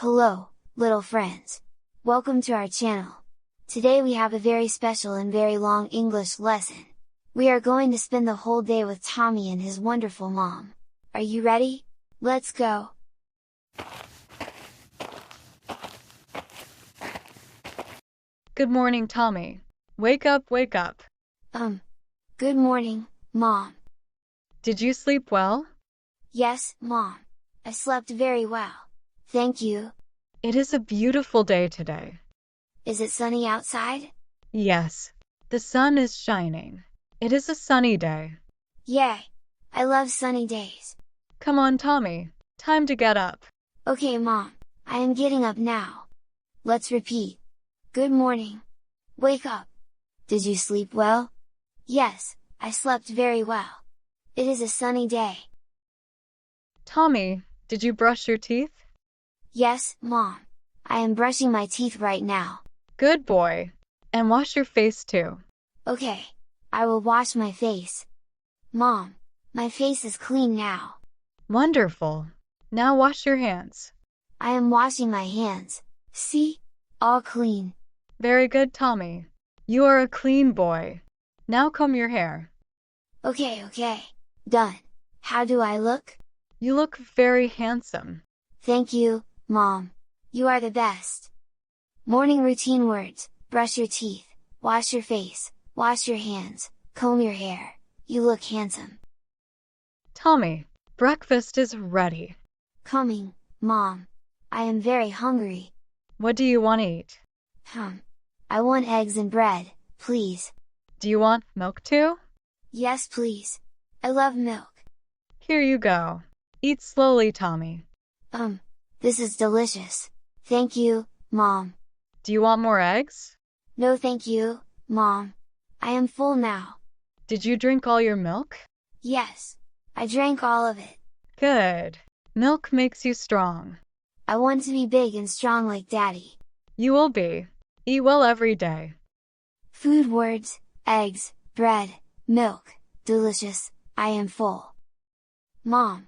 Hello, little friends. Welcome to our channel. Today we have a very special and very long English lesson. We are going to spend the whole day with Tommy and his wonderful mom. Are you ready? Let's go! Good morning, Tommy. Wake up, wake up. Good morning, Mom. Did you sleep well? Yes, Mom. I slept very well. Thank you. It is a beautiful day today. Is it sunny outside? Yes, the sun is shining. It is a sunny day. Yay! I love sunny days. Come on, Tommy. Time to get up. Okay, Mom. I am getting up now. Let's repeat. Good morning. Wake up. Did you sleep well? Yes, I slept very well. It is a sunny day. Tommy, did you brush your teeth? Yes, Mom. I am brushing my teeth right now. Good boy. And wash your face too. Okay, I will wash my face. Mom, my face is clean now. Wonderful. Now wash your hands. I am washing my hands. See? All clean. Very good, Tommy. You are a clean boy. Now comb your hair. Okay. Done. How do I look? You look very handsome. Thank you, Mom. You are the best. Morning routine words: brush your teeth, wash your face, wash your hands, comb your hair. You look handsome. Tommy, breakfast is ready. Coming, Mom. I am very hungry. What do you want to eat? I want eggs and bread, please. Do you want milk too? Yes, please. I love milk. Here you go. Eat slowly, Tommy. This is delicious. Thank you, Mom. Do you want more eggs? No thank you, Mom. I am full now. Did you drink all your milk? Yes, I drank all of it. Good. Milk makes you strong. I want to be big and strong like Daddy. You will be. Eat well every day. Food words: eggs, bread, milk, delicious. I am full. Mom,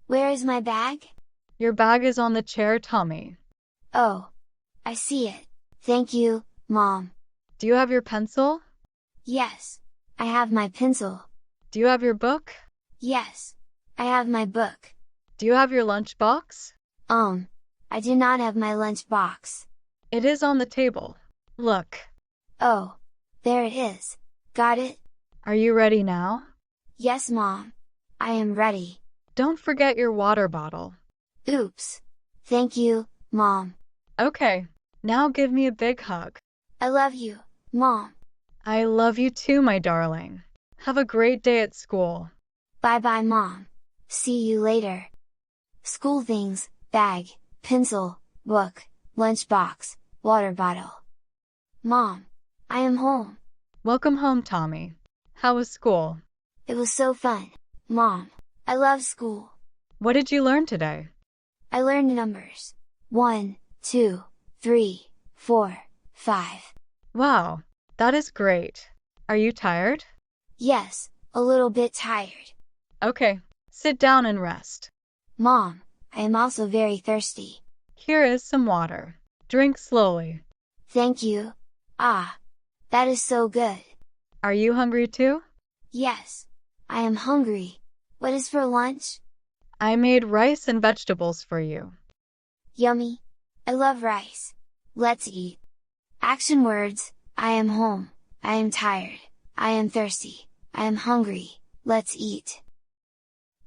where is my bag? Your bag is on the chair, Tommy. Oh, I see it. Thank you, Mom. Do you have your pencil? Yes, I have my pencil. Do you have your book? Yes, I have my book. Do you have your lunch box? I do not have my lunch box. It is on the table. Look. Oh, there it is. Got it? Are you ready now? Yes, Mom. I am ready. Don't forget your water bottle. Oops. Thank you, Mom. Okay, now give me a big hug. I love you, Mom. I love you too, my darling. Have a great day at school. Bye-bye, Mom. See you later. School things: bag, pencil, book, lunchbox, water bottle. Mom, I am home. Welcome home, Tommy. How was school? It was so fun. Mom, I love school. What did you learn today? I learned numbers. 1, 2, 3, 4, 5. Wow, that is great. Are you tired? Yes, a little bit tired. Okay, sit down and rest. Mom, I am also very thirsty. Here is some water. Drink slowly. Thank you. Ah, that is so good. Are you hungry too? Yes, I am hungry. What is for lunch? I made rice and vegetables for you. Yummy. I love rice. Let's eat. Action words: I am home, I am tired, I am thirsty, I am hungry. Let's eat.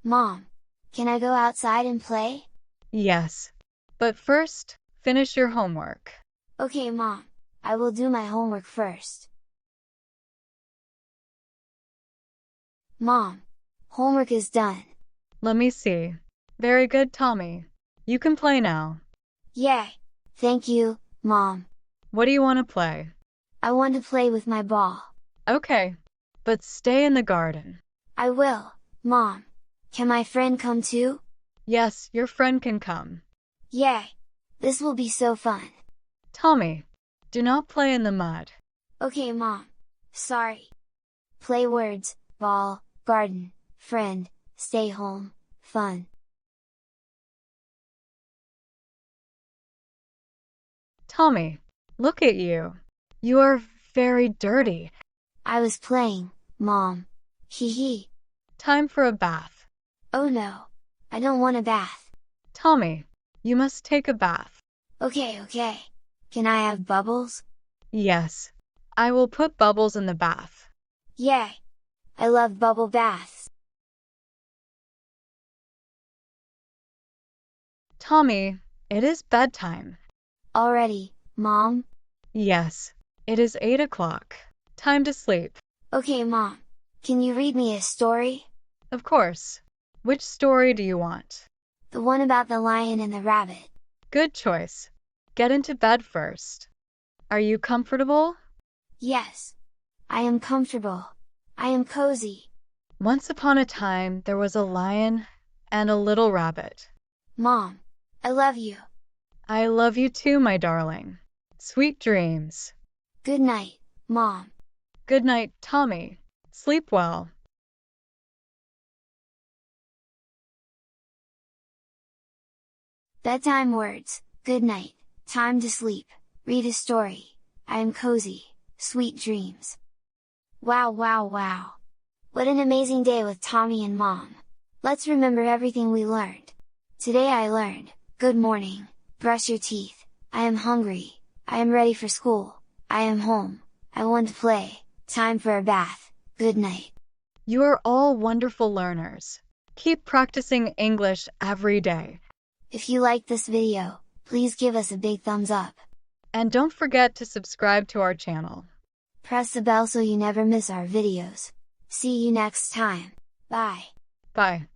Mom, can I go outside and play? Yes. But first, finish your homework. Okay, Mom. I will do my homework first. Mom, homework is done. Let me see. Very good, Tommy. You can play now. Yay! Thank you, Mom. What do you want to play? I want to play with my ball. Okay. But stay in the garden. I will, Mom. Can my friend come too? Yes, your friend can come. Yay! This will be so fun. Tommy, do not play in the mud. Okay, Mom. Sorry. Play words: ball, garden, friend, stay home, fun. Tommy, look at you. You are very dirty. I was playing, Mom. Hee hee. Time for a bath. Oh no. I don't want a bath. Tommy, you must take a bath. Okay. Can I have bubbles? Yes. I will put bubbles in the bath. Yay! I love bubble baths. Tommy, it is bedtime. Already, Mom? Yes. It is 8 o'clock. Time to sleep. Okay, Mom. Can you read me a story? Of course. Which story do you want? The one about the lion and the rabbit. Good choice. Get into bed first. Are you comfortable? Yes. I am comfortable. I am cozy. Once upon a time, there was a lion and a little rabbit. Mom, I love you. I love you too, my darling. Sweet dreams. Good night, Mom. Good night, Tommy. Sleep well. Bedtime words. Good night. Time to sleep. Read a story. I am cozy. Sweet dreams. Wow. What an amazing day with Tommy and Mom. Let's remember everything we learned. Today I learned, good morning, brush your teeth, I am hungry, I am ready for school, I am home, I want to play, time for a bath, good night. You are all wonderful learners. Keep practicing English every day. If you liked this video, please give us a big thumbs up. And don't forget to subscribe to our channel. Press the bell so you never miss our videos. See you next time. Bye. Bye.